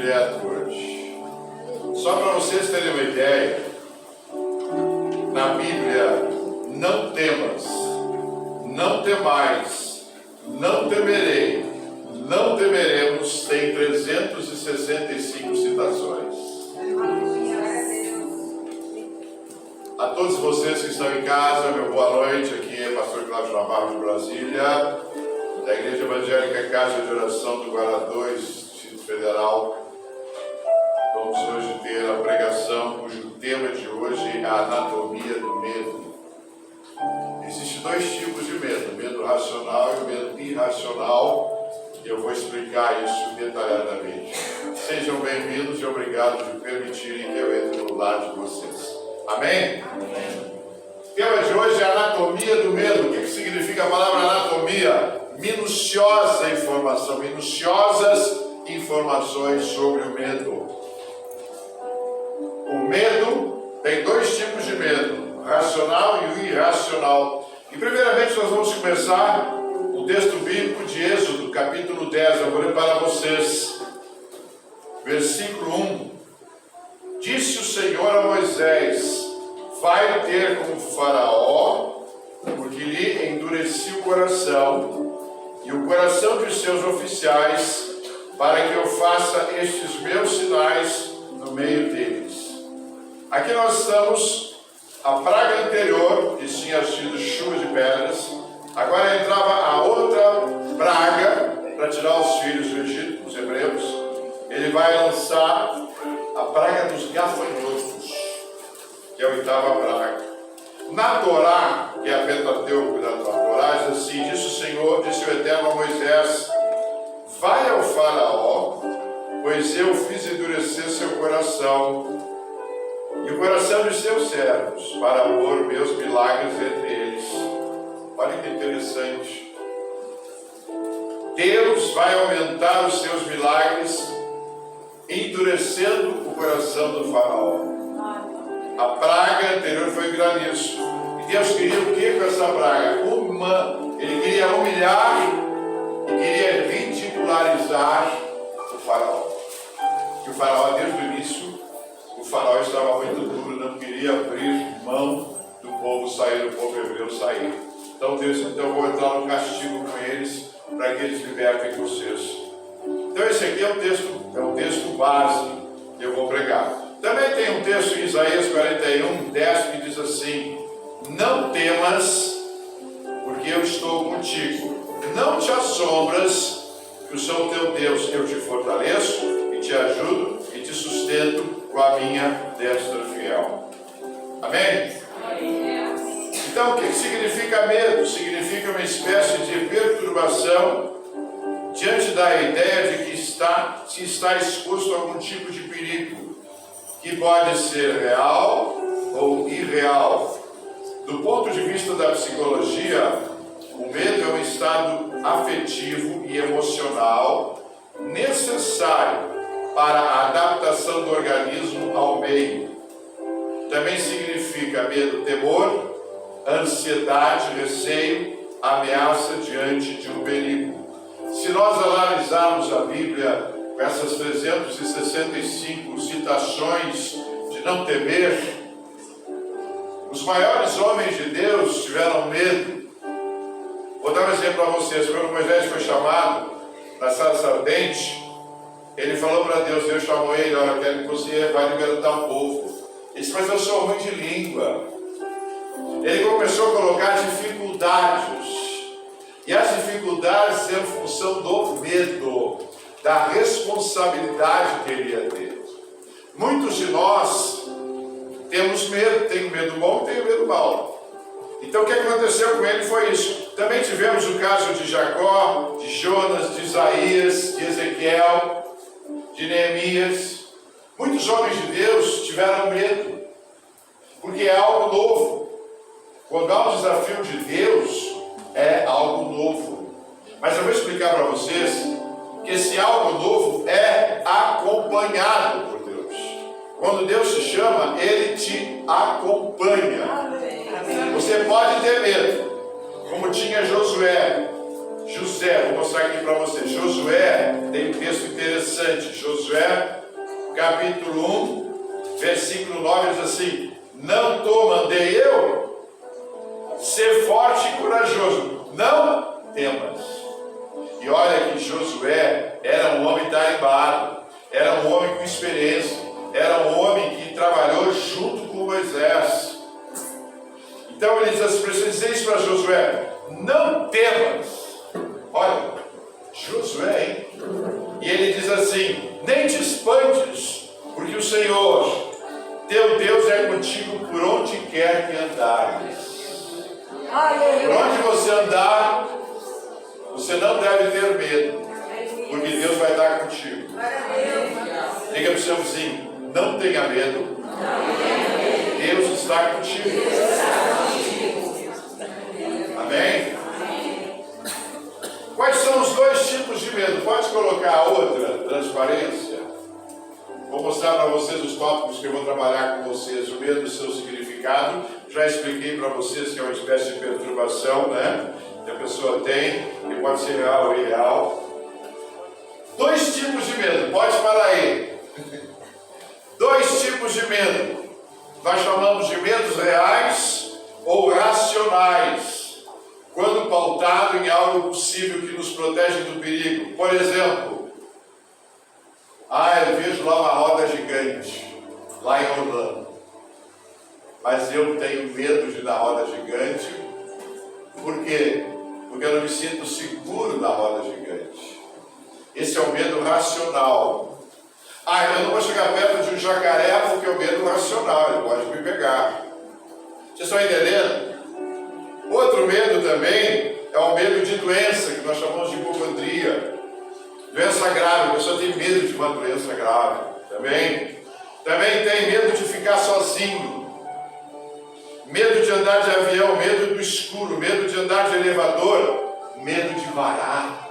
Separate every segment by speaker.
Speaker 1: direto hoje. Só para vocês terem uma ideia, na Bíblia, não temas, não temais, não temerei, não temeremos, tem 365 citações. A todos vocês que estão em casa, meu boa noite. Aqui é o pastor Cláudio Navarro de Brasília, da Igreja Evangélica Casa de Oração do Guará 2, Distrito Federal. Vamos hoje ter a pregação cujo tema de hoje é a anatomia do medo. Existem dois tipos de medo, o medo racional e o medo irracional, e eu vou explicar isso detalhadamente. Sejam bem-vindos e obrigado por permitirem que eu entre no lar de vocês. Amém? Amém. O tema de hoje é a anatomia do medo. O que significa a palavra anatomia? Minuciosa informação, minuciosas informações sobre o medo. O medo tem dois tipos de medo, racional e o irracional. E primeiramente nós vamos começar o texto bíblico de Êxodo, capítulo 10. Eu vou ler para vocês. Versículo 1. Disse o Senhor a Moisés: vai ter com o Faraó, porque lhe endureci o coração e o coração de seus oficiais, para que eu faça estes meus sinais no meio deles. Aqui nós estamos, a praga anterior, que tinha sido chuva de pedras, agora entrava a outra praga para tirar os filhos do Egito, os hebreus. Ele vai lançar a praga dos gafanhotos, que é a oitava praga. Na Torá, que é a Pentateuco da Torá, diz assim: disse o Senhor, disse o Eterno a Moisés: vai ao Faraó, pois eu fiz endurecer seu coração e o coração de seus servos, para pôr meus milagres entre eles. Olha que interessante. Deus vai aumentar os seus milagres, endurecendo o coração do Faraó. A praga anterior foi granizo. E Deus queria o que com essa praga? Ele queria humilhar e queria ridicularizar o Faraó. Que o Faraó, desde o início, o Faraó estava muito duro, não queria abrir mão do povo sair, do povo hebreu sair. Então Deus, eu vou entrar no castigo com eles, para que eles libertem vocês. Então esse aqui é um texto base que eu vou pregar. Também tem um texto em Isaías 41, 10, que diz assim: não temas, porque eu estou contigo. Não te assombras, que eu sou o teu Deus. Eu te fortaleço e te ajudo e te sustento com a minha destra fiel. Amém? Então o que significa medo? Significa uma espécie de perturbação diante da ideia de que se está exposto a algum tipo de perigo, que pode ser real ou irreal. Do ponto de vista da psicologia, o medo é um estado afetivo e emocional necessário para a adaptação do organismo ao meio. Também significa medo, temor, ansiedade, receio, ameaça diante de um perigo. Se nós analisarmos a Bíblia com essas 365 citações de não temer, os maiores homens de Deus tiveram medo. Vou dar um exemplo para vocês. Quando Moisés foi chamado na sarça ardente, ele falou para Deus, Deus chamou ele: olha, eu quero que você vai libertar o povo. Ele disse: mas eu sou ruim de língua. Ele começou a colocar dificuldades. E as dificuldades eram função do medo, da responsabilidade que ele ia ter. Muitos de nós temos medo, tem medo bom e tem medo mau. Então o que aconteceu com ele foi isso. Também tivemos o caso de Jacó, de Jonas, de Isaías, de Ezequiel, de Neemias. Muitos homens de Deus tiveram medo, porque é algo novo. Quando há um desafio de Deus, é algo novo. Mas eu vou explicar para vocês que esse algo novo é acompanhado por Deus. Quando Deus te chama, Ele te acompanha. Você pode ter medo, como tinha Josué. José, vou mostrar aqui para você. Josué tem um texto interessante. Josué, capítulo 1, versículo 9, diz assim: não tô, mandei eu, ser forte e corajoso, não temas. E olha que Josué era um homem tarimbado, era um homem com experiência, era um homem que trabalhou junto com Moisés. Então ele diz assim, precisa dizer isso para Josué: não temas. Olha, Josué, hein? E ele diz assim: nem te espantes, porque o Senhor, teu Deus, é contigo por onde quer que andares. Por onde você andar, você não deve ter medo, porque Deus vai estar contigo. Diga para o seu vizinho: não tenha medo, Deus está contigo. Amém? Quais são os dois tipos de medo? Pode colocar a outra, transparência. Vou mostrar para vocês os tópicos que eu vou trabalhar com vocês. O medo e o seu significado. Já expliquei para vocês que é uma espécie de perturbação, né? Que a pessoa tem, que pode ser real ou irreal. Dois tipos de medo. Pode parar aí. Dois tipos de medo. Nós chamamos de medos reais ou racionais, quando pautado em algo possível que nos protege do perigo. Por exemplo, eu vejo lá uma roda gigante, lá em Orlando. Mas eu tenho medo de ir na roda gigante. Por quê? Porque eu não me sinto seguro na roda gigante. Esse é o medo racional. Eu não vou chegar perto de um jacaré porque é o medo racional, ele pode me pegar. Vocês estão entendendo? Outro medo também é o medo de doença, que nós chamamos de hipocondria. Doença grave, a pessoa tem medo de uma doença grave. Também tem medo de ficar sozinho. Medo de andar de avião, medo do escuro, medo de andar de elevador, medo de barata.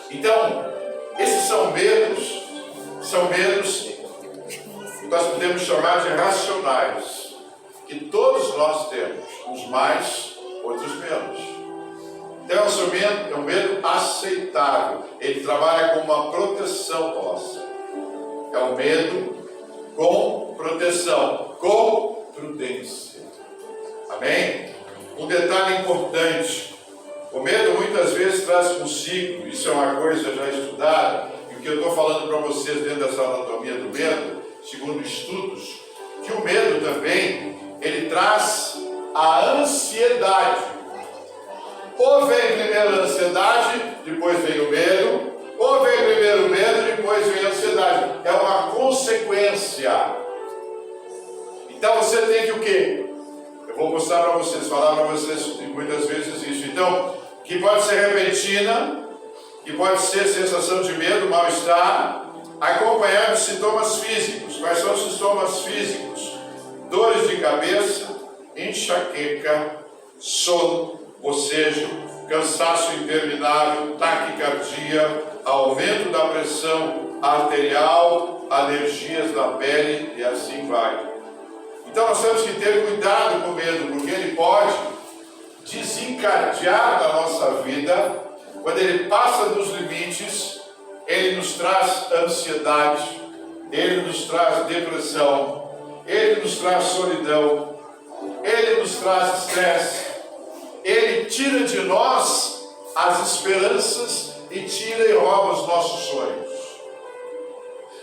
Speaker 1: Então, esses são medos que nós podemos chamar de racionais, que todos nós temos, uns mais, outros menos. Então, é um medo aceitável, ele trabalha com uma proteção nossa. É um medo com proteção, com prudência. Amém? Um detalhe importante: o medo muitas vezes traz consigo, isso é uma coisa já estudada, e o que eu estou falando para vocês dentro dessa anatomia do medo, segundo estudos, que o medo também, ele traz a ansiedade. Ou vem primeiro a ansiedade, depois vem o medo, ou vem primeiro o medo, depois vem a ansiedade. É uma consequência. Então você tem que o quê? Eu vou mostrar para vocês, falar para vocês muitas vezes isso. Então, que pode ser repentina, que pode ser sensação de medo, mal-estar, acompanhado de sintomas físicos. Quais são os sintomas físicos? Dores de cabeça, enxaqueca, sono, bocejo, cansaço interminável, taquicardia, aumento da pressão arterial, alergias da pele e assim vai. Então nós temos que ter cuidado com o medo, porque ele pode desencadear da nossa vida. Quando ele passa dos limites, ele nos traz ansiedade, ele nos traz depressão, ele nos traz solidão, ele nos traz estresse, ele tira de nós as esperanças e tira e rouba os nossos sonhos.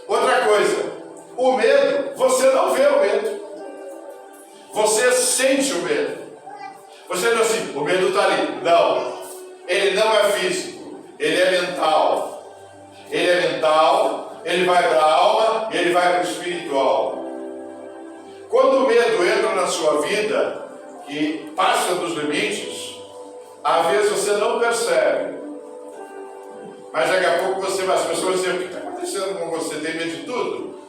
Speaker 1: Outra coisa, o medo, você não vê o medo, você sente o medo. Você diz assim, o medo está ali. Não, ele não é físico, ele é mental. Ele é mental, ele vai para a alma e ele vai para o espiritual. Quando o medo entra na sua vida e passa dos limites, às vezes você não percebe. Mas daqui a pouco você vai, as pessoas vão dizer, o que está acontecendo com você? Tem medo de tudo?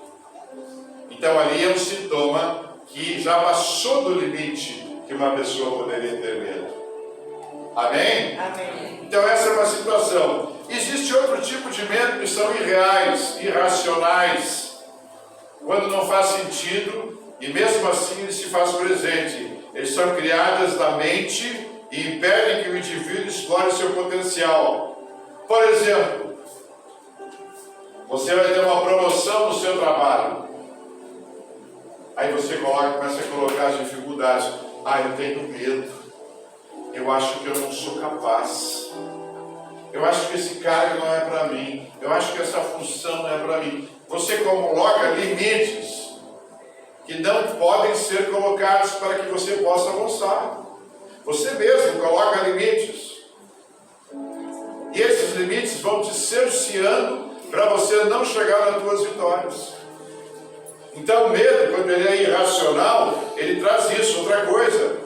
Speaker 1: Então ali é um sintoma que já passou do limite que uma pessoa poderia ter medo. Amém? Amém. Então essa é uma situação. Existe outro tipo de medo que são irreais, irracionais, quando não faz sentido e mesmo assim ele se faz presente. eles são criadas na mente e impedem que o indivíduo explore seu potencial. Por exemplo, você vai ter uma promoção no seu trabalho. Aí você começa a colocar as dificuldades. Eu tenho medo. Eu acho que eu não sou capaz. Eu acho que esse cargo não é para mim. Eu acho que essa função não é para mim. Você coloca limites que não podem ser colocados para que você possa avançar. Você mesmo coloca limites. E esses limites vão te cerceando para você não chegar nas tuas vitórias. Então o medo, quando ele é irracional, ele traz isso. Outra coisa,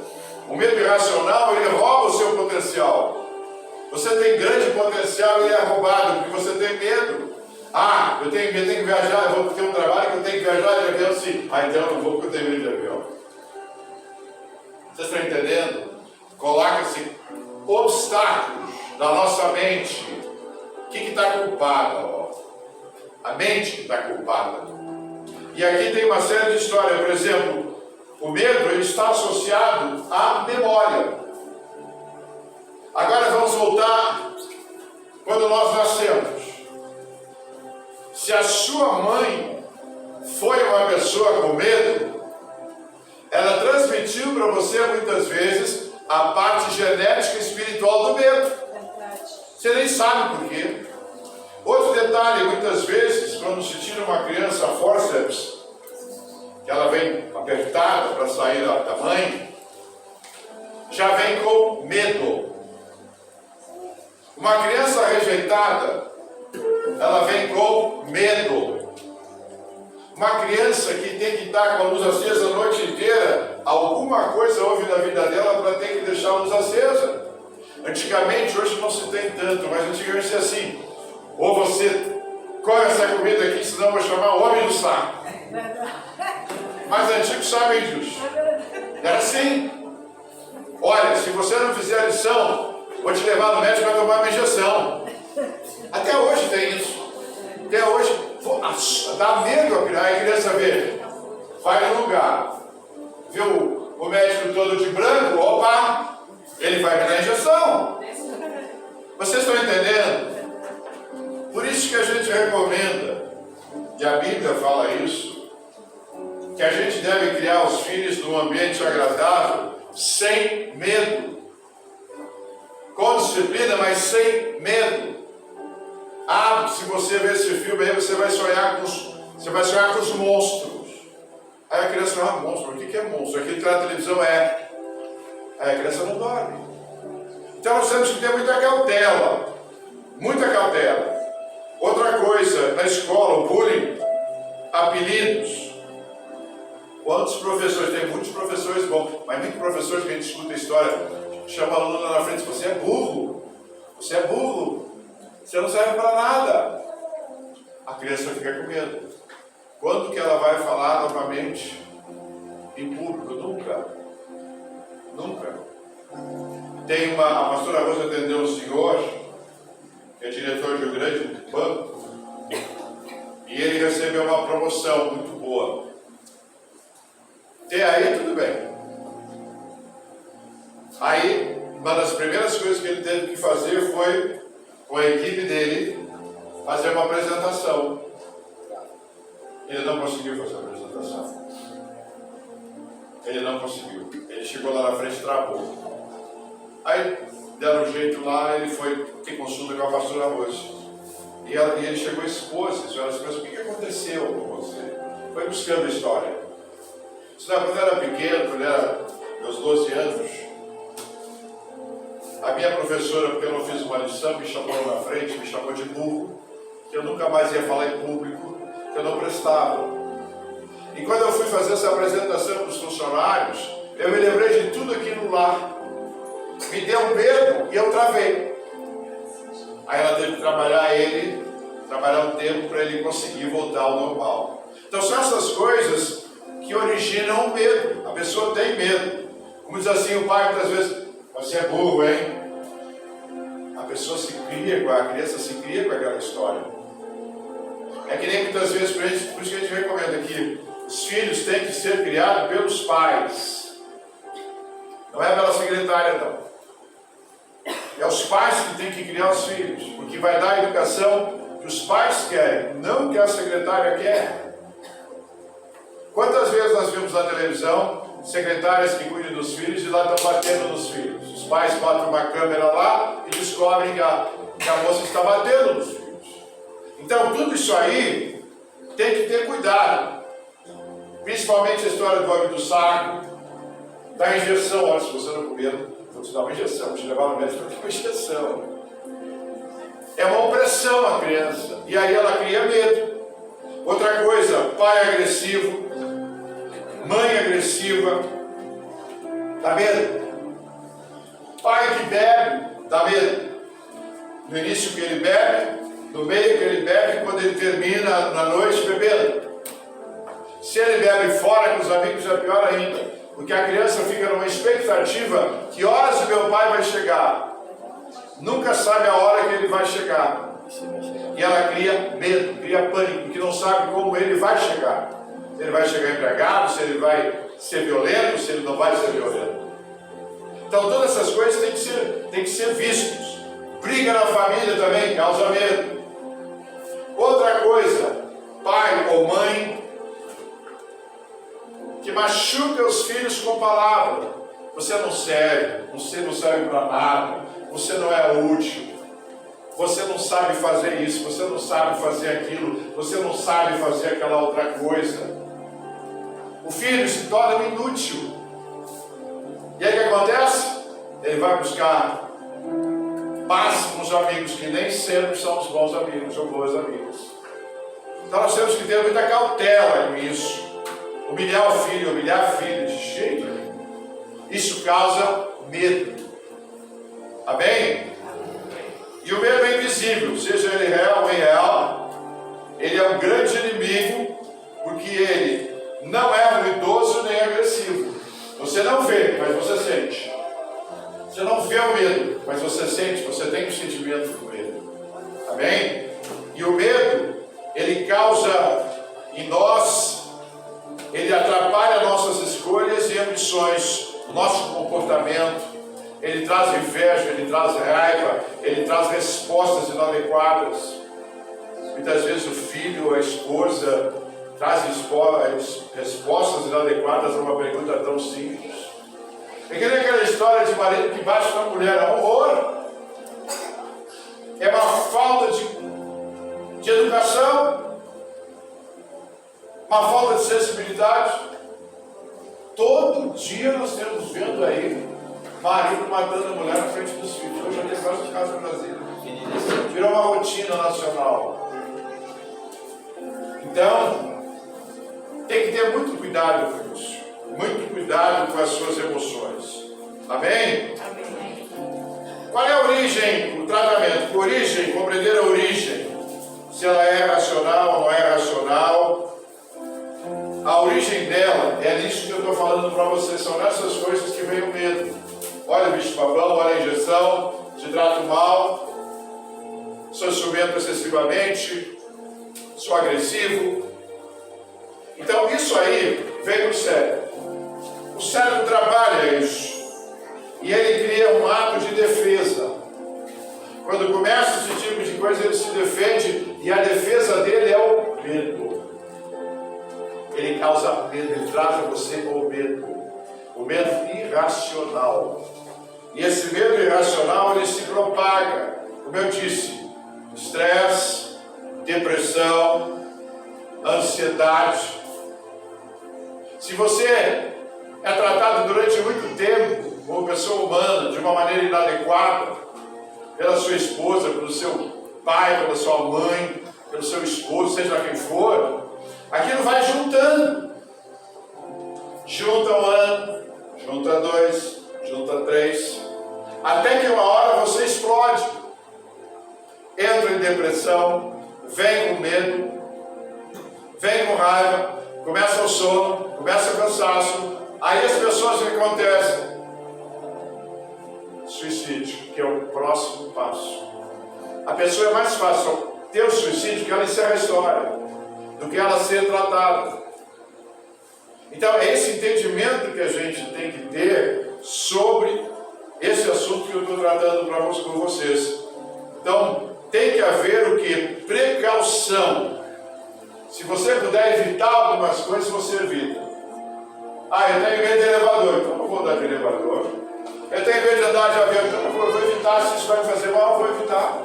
Speaker 1: o medo irracional, ele rouba o seu potencial. Você tem grande potencial e ele é roubado porque você tem medo. Eu tenho que viajar, eu vou ter um trabalho que eu tenho que viajar de avião, sim. Então eu não vou porque eu tenho medo de avião. Vocês estão entendendo? Coloca-se obstáculos na nossa mente. O que está culpado? A mente que está culpada. E aqui tem uma série de histórias. Por exemplo, o medo ele está associado à memória. Agora vamos voltar quando nós nascemos. Se a sua mãe foi uma pessoa com medo, ela transmitiu para você muitas vezes a parte genética e espiritual do medo. Você nem sabe por quê. Outro detalhe, muitas vezes, quando se tira uma criança a forceps, que ela vem apertada para sair da mãe, já vem com medo. Uma criança rejeitada, ela vem com medo. Uma criança que tem que estar com a luz acesa a noite inteira, alguma coisa houve na vida dela para ter que deixar a luz acesa. Antigamente, hoje não se tem tanto, mas antigamente se assim, ou você come essa comida aqui, senão eu vou chamar o homem do saco. Mas antigos sabem disso. Era assim. Olha, se você não fizer a lição, vou te levar no médico para tomar uma injeção. Até hoje tem isso. Até hoje, dá medo a criança ver. Vai no lugar, viu o médico todo de branco, opa, ele vai me dar injeção. Vocês estão entendendo? Por isso que a gente recomenda, e a Bíblia fala isso, que a gente deve criar os filhos num ambiente agradável, sem medo. Com disciplina, mas sem medo. Se você ver esse filme aí, você vai sonhar com os monstros. Aí a criança fala, monstro, o que é monstro? Aquilo que está na televisão é. Aí a criança não dorme. Então nós temos que ter muita cautela. Muita cautela. Outra coisa, na escola, o bullying, apelidos. Quantos professores? Tem muitos professores bons, mas muitos professores que a gente escuta a história, chama o aluno lá na frente, você é burro. Você é burro. Você não serve para nada. A criança fica com medo. Quando que ela vai falar novamente em público? Nunca. Nunca. Tem a pastora Rosa atendeu um senhor, que é diretor de um grande banco, e ele recebeu uma promoção muito boa. Até aí tudo bem. Aí, uma das primeiras coisas que ele teve que fazer foi, com a equipe dele, fazer uma apresentação. Ele não conseguiu fazer a apresentação. Ele não conseguiu. Ele chegou lá na frente e travou. Aí, deram um jeito lá, ele foi ter consulta com a pastora Rose. E ele chegou e expôs isso. Ela disse, mas o que aconteceu com você? Foi buscando a história. Quando eu era pequeno, quando eu era meus 12 anos, a minha professora, porque eu não fiz uma lição, me chamou lá na frente, me chamou de burro, que eu nunca mais ia falar em público, que eu não prestava. E quando eu fui fazer essa apresentação para os funcionários, eu me lembrei de tudo aquilo lá. Me deu medo e eu travei. Aí ela teve que trabalhar um tempo para ele conseguir voltar ao normal. Então são essas coisas que originam o medo. A pessoa tem medo. Como diz assim o pai muitas vezes, você é burro, hein? A pessoa se cria, a criança se cria com aquela história. É que nem muitas vezes, por isso que a gente recomenda que os filhos têm que ser criados pelos pais. Não é pela secretária, não. É os pais que têm que criar os filhos, porque vai dar a educação que os pais querem, não que a secretária quer. Quantas vezes nós vimos na televisão secretárias que cuidam dos filhos e lá estão batendo nos filhos? Os pais botam uma câmera lá e descobrem que a moça está batendo nos filhos. Então, tudo isso aí tem que ter cuidado. Principalmente a história do homem do saco, da injeção. Olha, se você não comer, vou te dar uma injeção, vou te levar no médico para ter uma injeção. É uma opressão à criança. E aí ela cria medo. Outra coisa, pai agressivo, mãe agressiva, dá medo. Pai que bebe, dá medo. No início que ele bebe, no meio que ele bebe, quando ele termina na noite bebendo. Se ele bebe fora com os amigos é pior ainda, porque a criança fica numa expectativa que horas o meu pai vai chegar. Nunca sabe a hora que ele vai chegar. E ela cria medo, cria pânico, porque não sabe como ele vai chegar. Se ele vai chegar embriagado, se ele vai ser violento, se ele não vai ser violento. Então todas essas coisas têm que ser vistos. Briga na família também causa medo. Outra coisa, pai ou mãe que machuca os filhos com palavras. Você não serve, você não serve para nada, você não é útil, você não sabe fazer isso, você não sabe fazer aquilo, você não sabe fazer aquela outra coisa. O filho se torna um inútil. E aí o que acontece? Ele vai buscar paz com os amigos, que nem sempre são os bons amigos ou boas amigas. Então nós temos que ter muita cautela com isso. Humilhar o filho, humilhar a filha, de jeito nenhum. Isso causa medo. Amém? E o medo é invisível, seja ele real ou irreal. Ele é um grande inimigo, porque ele não é ruidoso nem agressivo. Você não vê, mas você sente. Você não vê o medo, mas você sente, você tem um sentimento do medo. Amém? E o medo, ele causa em nós, ele atrapalha nossas escolhas e ambições, o nosso comportamento, ele traz inveja, ele traz raiva, ele traz respostas inadequadas. Muitas vezes o filho ou a esposa traz respostas inadequadas a uma pergunta tão simples. É que nem aquela história de marido que bate na mulher, é um horror. É uma falta de educação, uma falta de sensibilidade. Todo dia nós temos vendo aí marido matando a mulher na frente dos filhos. Eu já tenho vários casos no Brasil. Virou uma rotina nacional. Então, tem que ter muito cuidado com isso. Muito cuidado com as suas emoções. Amém? Amém. Qual é a origem, o tratamento? Origem, compreender a origem. Se ela é racional ou não é racional. A origem dela é nisso que eu estou falando para vocês. São nessas coisas que vem o medo. Olha o bicho-papão, olha a injeção, te trato mal, sou ciumento excessivamente, sou agressivo. Então isso aí vem do cérebro. O cérebro trabalha isso. E ele cria um ato de defesa. Quando começa esse tipo de coisa, ele se defende, e a defesa dele é o medo. Ele causa medo, ele traz a você o medo. O medo irracional. E esse medo irracional, ele se propaga. Como eu disse, estresse, depressão, ansiedade. Se você é tratado durante muito tempo como pessoa humana, de uma maneira inadequada, pela sua esposa, pelo seu pai, pela sua mãe, pelo seu esposo, seja quem for, aquilo vai juntando. Junta um ano, junta 2, junta 3, até que uma hora você explode. Entra em depressão, vem com medo, vem com raiva, começa o sono, começa o cansaço. Aí as pessoas, o que acontece? Suicídio, que é o próximo passo. A pessoa é mais fácil ter o suicídio que ela encerra a história, do que ela ser tratada. Então é esse entendimento que a gente tem que ter sobre esse assunto que eu estou tratando com vocês. Então, tem que haver o que? Precaução. Se você puder evitar algumas coisas, você evita. Eu tenho medo de elevador, então não vou andar de elevador. Eu tenho medo de andar de avião, então eu vou evitar. Se isso vai me fazer mal, eu vou evitar.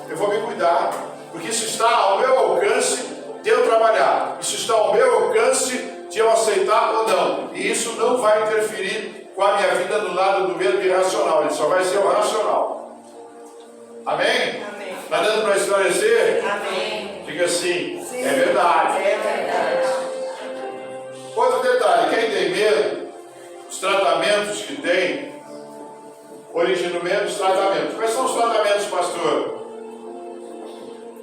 Speaker 1: Eu vou me cuidar, porque isso está ao meu alcance de eu trabalhar. Isso está ao meu alcance de eu aceitar ou não. E isso não vai interferir com a minha vida do lado do medo irracional. Ele só vai ser o racional. Amém? Amém. Está dando para esclarecer? Amém. Diga assim, sim. É verdade. É verdade. Outro detalhe, quem tem medo, os tratamentos que tem, origem do medo, os tratamentos. Quais são os tratamentos, pastor?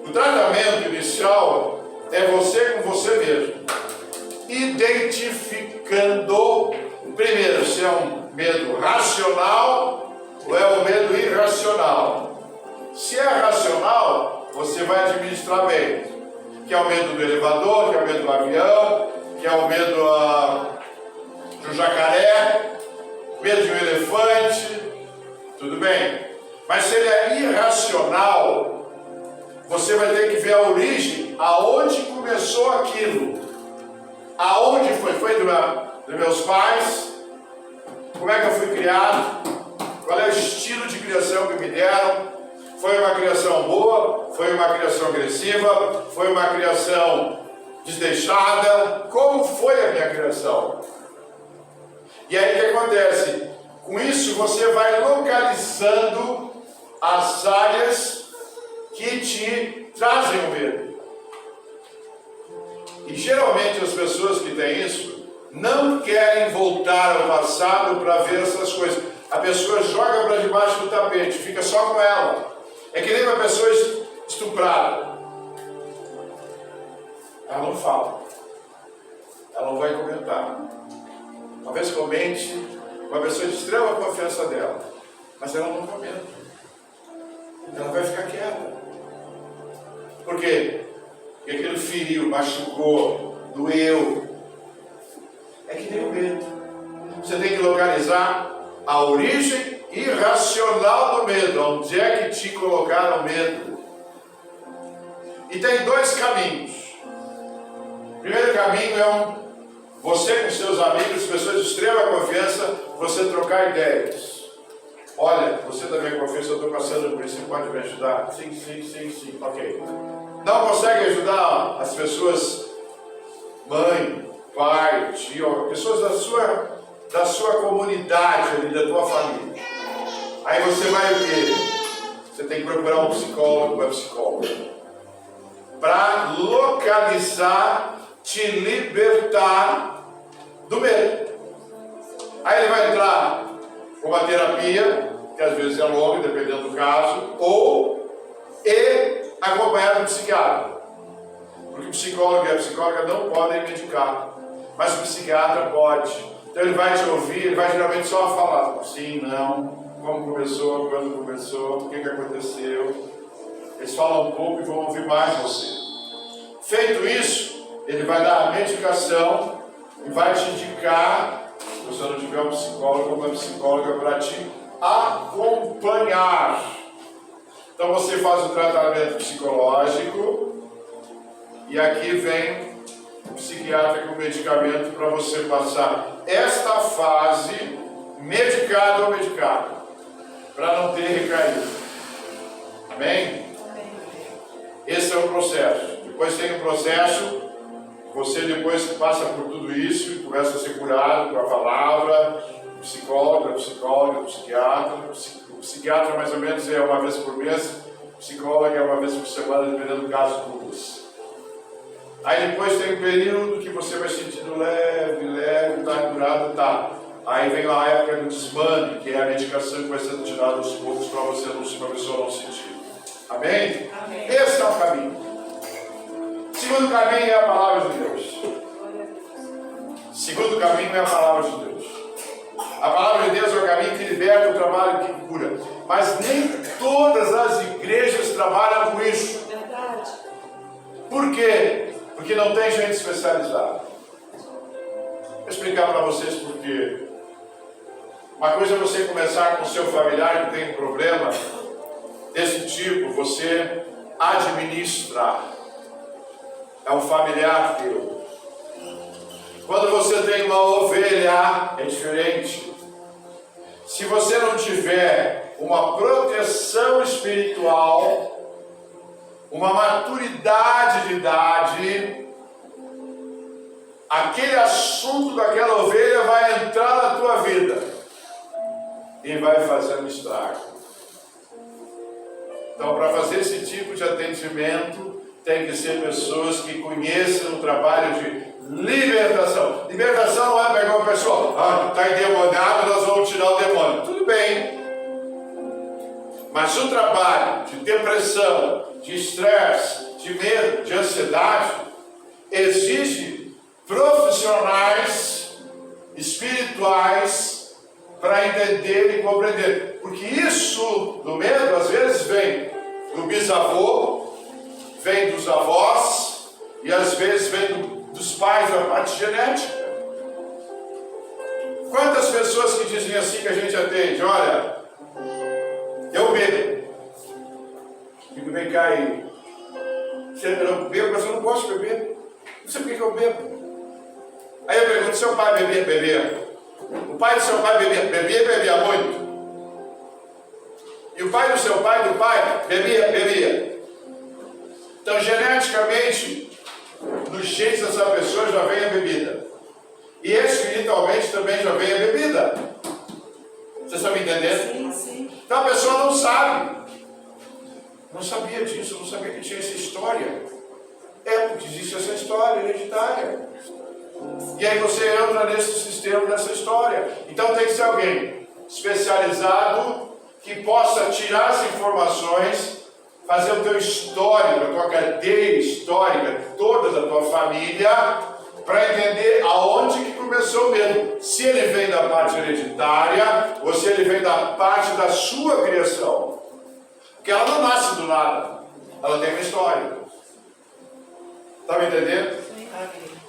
Speaker 1: O tratamento inicial é você com você mesmo, identificando, primeiro, se é um medo racional ou é um medo irracional. Se é racional, você vai administrar bem, que é o medo do elevador, que é o medo do avião, que é o medo do jacaré, medo de um elefante, tudo bem. Mas se ele é irracional, você vai ter que ver a origem, aonde começou aquilo, aonde foi dos meus pais, como é que eu fui criado, qual é o estilo de criação que me deram, foi uma criação boa, foi uma criação agressiva, foi uma criação desleixada, como foi a minha criação? E aí o que acontece? Com isso você vai localizando as áreas que te trazem o medo. E geralmente as pessoas que têm isso não querem voltar ao passado para ver essas coisas. A pessoa joga para debaixo do tapete, fica só com ela. É que nem uma pessoa estuprada. Ela não fala. Ela não vai comentar. Talvez comente uma pessoa de extrema confiança dela. Mas ela não comenta. Ela vai ficar quieta. Por quê? Porque aquilo feriu, machucou, doeu. É que nem o medo. Você tem que localizar a origem irracional do medo. Onde é que te colocaram o medo? E tem dois caminhos. O primeiro caminho é você com seus amigos, pessoas de extrema confiança, você trocar ideias. Olha, você da minha confiança, eu estou passando por isso, você pode me ajudar? Sim, ok. Não consegue ajudar as pessoas, mãe, pai, tio, pessoas da sua comunidade, ali, da tua família. Aí você vai o quê? Você tem que procurar um psicólogo, uma psicóloga, para localizar, te libertar do medo. Aí ele vai entrar com uma terapia, que às vezes é longa, dependendo do caso, e acompanhado do psiquiatra. Porque o psicólogo e a psicóloga não podem medicar, mas o psiquiatra pode. Então ele vai te ouvir, ele vai geralmente só falar sim, não, como começou, quando começou, o que aconteceu. Eles falam um pouco e vão ouvir mais você. Feito isso, ele vai dar a medicação e vai te indicar, se você não tiver um psicólogo ou uma psicóloga, para te acompanhar. Então você faz o tratamento psicológico e aqui vem o psiquiatra com medicamento para você passar esta fase medicado ou medicado, para não ter recaído. Amém? Esse é o processo. Depois tem o processo, você depois passa por tudo isso e começa a ser curado com a palavra, o psicólogo, a psicóloga, o psiquiatra. O psiquiatra mais ou menos é uma vez por mês, o psicólogo é uma vez por semana, dependendo do caso do curso. Aí depois tem um período que você vai sentindo leve, tá curado, tá. Aí vem a época do desmame, que é a medicação que vai sendo tirada aos poucos para você não sentir. Amém? Amém? Esse é o caminho. Segundo caminho é a palavra de Deus. Segundo caminho é a palavra de Deus. A palavra de Deus é o caminho que liberta, o trabalho que cura. Mas nem todas as igrejas trabalham com isso. Verdade. Por quê? Porque não tem gente especializada. Vou explicar para vocês por quê. Uma coisa é você começar com o seu familiar que tem um problema desse tipo, você administra. É um familiar teu. Quando você tem uma ovelha, é diferente. Se você não tiver uma proteção espiritual, uma maturidade de idade, aquele assunto daquela ovelha vai entrar na tua vida e vai fazer um estrago. Então, para fazer esse tipo de atendimento, tem que ser pessoas que conheçam o trabalho de libertação. Libertação não é pegar uma pessoa, está endemoniado, nós vamos tirar o demônio. Tudo bem. Mas o trabalho de depressão, de estresse, de medo, de ansiedade, exige profissionais espirituais para entender e compreender. Porque isso do medo, às vezes, vem do bisavô, vem dos avós, e às vezes vem dos pais da parte genética. Quantas pessoas que dizem assim que a gente atende, olha, eu bebo. Digo, vem cá aí. Eu bebo, mas eu não gosto de beber. Não sei por que eu bebo. Aí eu pergunto, seu pai bebia? O pai do seu pai bebia muito? E o pai do seu pai, bebia. Então, geneticamente, no jeito dessa pessoa já vem a bebida. E espiritualmente também já vem a bebida. Vocês estão me entendendo?
Speaker 2: Sim, sim.
Speaker 1: Então a pessoa não sabe. Não sabia disso, não sabia que tinha essa história. É porque existe essa história hereditária. E aí você entra nesse sistema, nessa história. Então tem que ser alguém especializado que possa tirar as informações, fazer o teu histórico, a tua cadeia histórica, toda da tua família, para entender aonde que começou o medo. Se ele vem da parte hereditária ou se ele vem da parte da sua criação. Porque ela não nasce do nada. Ela tem uma história. Está me entendendo?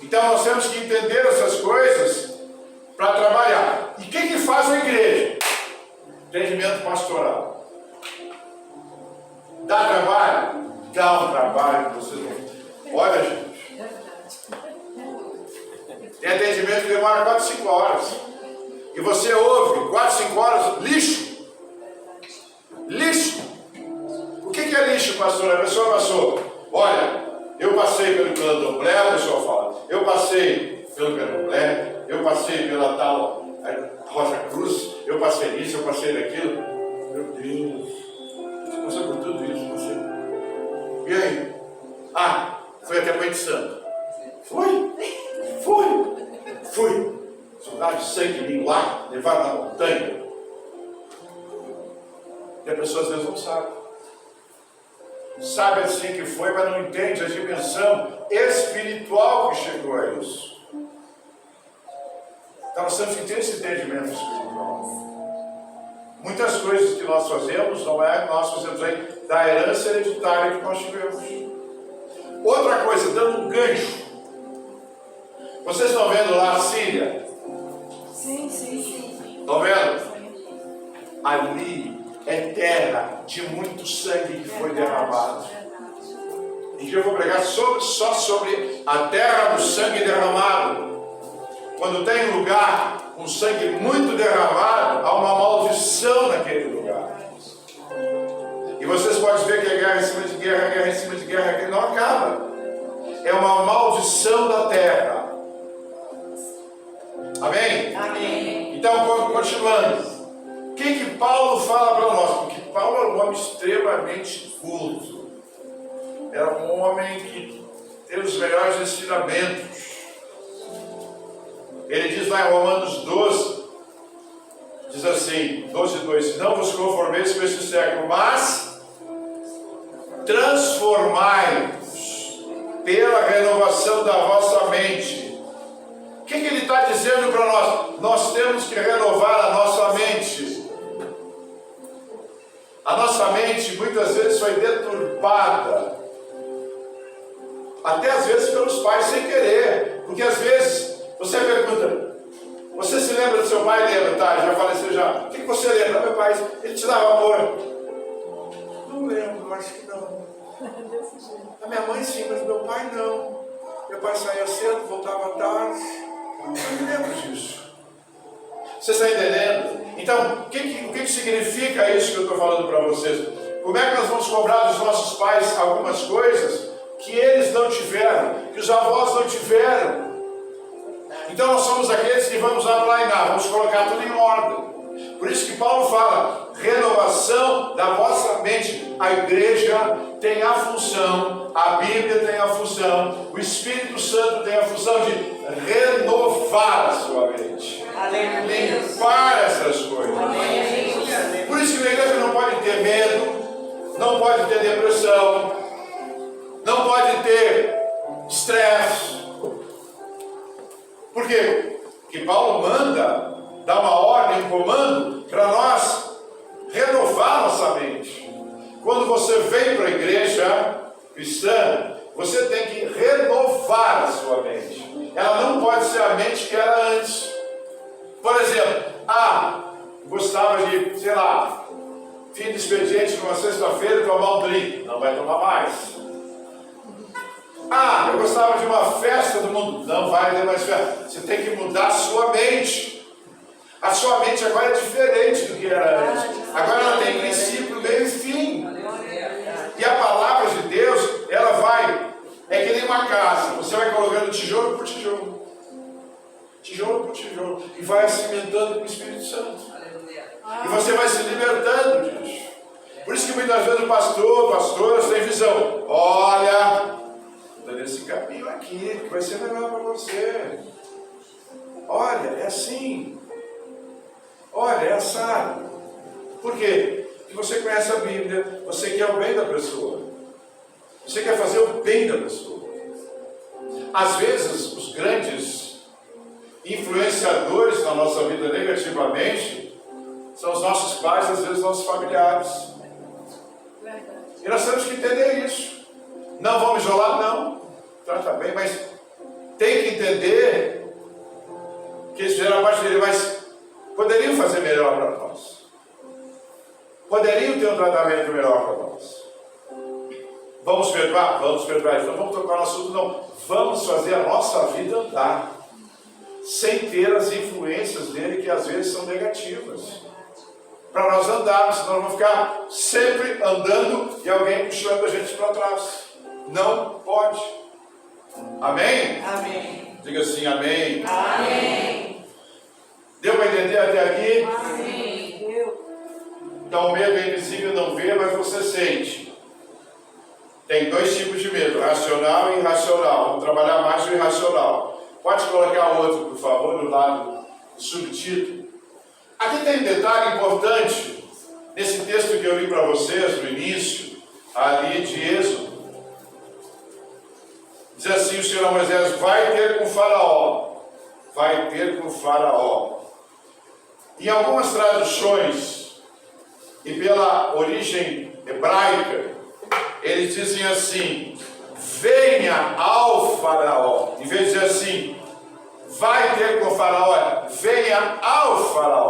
Speaker 1: Então nós temos que entender essas coisas para trabalhar. E o que faz a igreja? Entendimento pastoral. Dá trabalho? Dá um trabalho que vocês não... Olha, gente. Tem atendimento que demora 4, 5 horas. E você ouve 4, 5 horas, lixo. Lixo. O que é lixo, pastor? A pessoa passou. Olha, eu passei pelo candomblé, a pessoa fala. Eu passei pelo candomblé, eu passei pela tal Rosa Cruz, eu passei nisso, eu passei naquilo. Meu Deus. Você passou por tudo isso, você. E aí? Foi até Mãe de Santo. Fui. Soldaram de sangue em mim lá, levaram na montanha. E a pessoa às vezes não sabe. Sabe assim que foi, mas não entende a dimensão espiritual que chegou a isso. Então nós temos que ter esse entendimento espiritual. Muitas coisas que nós fazemos, não é nós fazemos aí da herança hereditária que nós tivemos. Outra coisa, dando um gancho. Vocês estão vendo lá a Síria?
Speaker 2: Sim.
Speaker 1: Estão vendo? Ali é terra de muito sangue que foi derramado. E eu vou pregar só sobre a terra do sangue derramado. Quando tem um lugar com sangue muito derramado, há uma maldição naquele lugar. E vocês podem ver que é guerra em cima de guerra, guerra em cima de guerra, que não acaba. É uma maldição da terra. Amém?
Speaker 2: Amém.
Speaker 1: Então, continuando. O que Paulo fala para nós? Porque Paulo era um homem extremamente culto. Era um homem que teve os melhores ensinamentos. Ele diz lá em Romanos 12, diz assim, 12:2, não vos conformeis com este século, mas transformai-vos pela renovação da vossa mente. O que ele está dizendo para nós? Nós temos que renovar a nossa mente. A nossa mente muitas vezes foi deturpada, até às vezes pelos pais sem querer, porque às vezes você pergunta, Você se lembra do seu pai? Lembra, tá? Já faleceu já. O que você lembra? Meu pai, ele te dava amor. Não lembro, acho que não. A minha mãe sim, mas meu pai não. Meu pai saía cedo, voltava tarde. Eu não me lembro disso. Você está entendendo? Então, o que significa isso que eu estou falando para vocês? Como é que nós vamos cobrar dos nossos pais algumas coisas que eles não tiveram, que os avós não tiveram? Então nós somos aqueles que vamos aplainar, vamos colocar tudo em ordem. Por isso que Paulo fala, renovação da vossa mente. A igreja tem a função, a Bíblia tem a função, o Espírito Santo tem a função de renovar a sua mente.
Speaker 2: Aleluia.
Speaker 1: Limpar essas coisas.
Speaker 2: Aleluia.
Speaker 1: Por isso que a igreja não pode ter medo, não pode ter depressão, não pode ter estresse. Por quê? Porque Paulo manda, dá uma ordem, um comando para nós renovar nossa mente. Quando você vem para a igreja cristã, você tem que renovar a sua mente. Ela não pode ser a mente que era antes. Por exemplo, gostava de, sei lá, fim de expediente numa sexta-feira tomar um drink. Não vai tomar mais. Eu gostava de uma festa do mundo. Não vai ter mais festa. Você tem que mudar a sua mente. A sua mente agora é diferente do que era antes. Agora ela tem princípio, meio e fim. E a palavra de Deus, ela vai, é que nem uma casa. Você vai colocando tijolo por tijolo. Tijolo por tijolo. E vai cimentando com o Espírito Santo. E você vai se libertando disso. Por isso que muitas vezes o pastoras têm visão. Olha, nesse caminho aqui, que vai ser melhor para você. Olha, é assim. Olha, é assado. Por quê? Porque você conhece a Bíblia, você quer o bem da pessoa. Você quer fazer o bem da pessoa. Às vezes, os grandes influenciadores na nossa vida negativamente são os nossos pais, às vezes nossos familiares. E nós temos que entender isso. Não vamos isolar, não. Trata bem, mas tem que entender que eles fizeram parte dele, mas poderiam fazer melhor para nós. Poderiam ter um tratamento melhor para nós. Vamos perdoar? Vamos perdoar. Não vamos tocar no assunto, não. Vamos fazer a nossa vida andar. Sem ter as influências dele, que às vezes são negativas. Para nós andarmos, senão vamos ficar sempre andando e alguém puxando a gente para trás. Não pode. Amém?
Speaker 2: Amém.
Speaker 1: Diga assim, amém.
Speaker 2: Amém.
Speaker 1: Deu para entender até aqui?
Speaker 2: Amém.
Speaker 1: Então o medo é invisível, não vê, mas você sente. Tem dois tipos de medo, racional e irracional. Vamos trabalhar mais o irracional. Pode colocar o outro, por favor, do lado do subtítulo. Aqui tem um detalhe importante, nesse texto que eu li para vocês no início, ali de Êxodo. Diz assim o Senhor a Moisés, vai ter com Faraó. Vai ter com Faraó. Em algumas traduções, e pela origem hebraica, eles dizem assim, venha ao Faraó. Em vez de dizer assim, vai ter com Faraó, venha ao Faraó.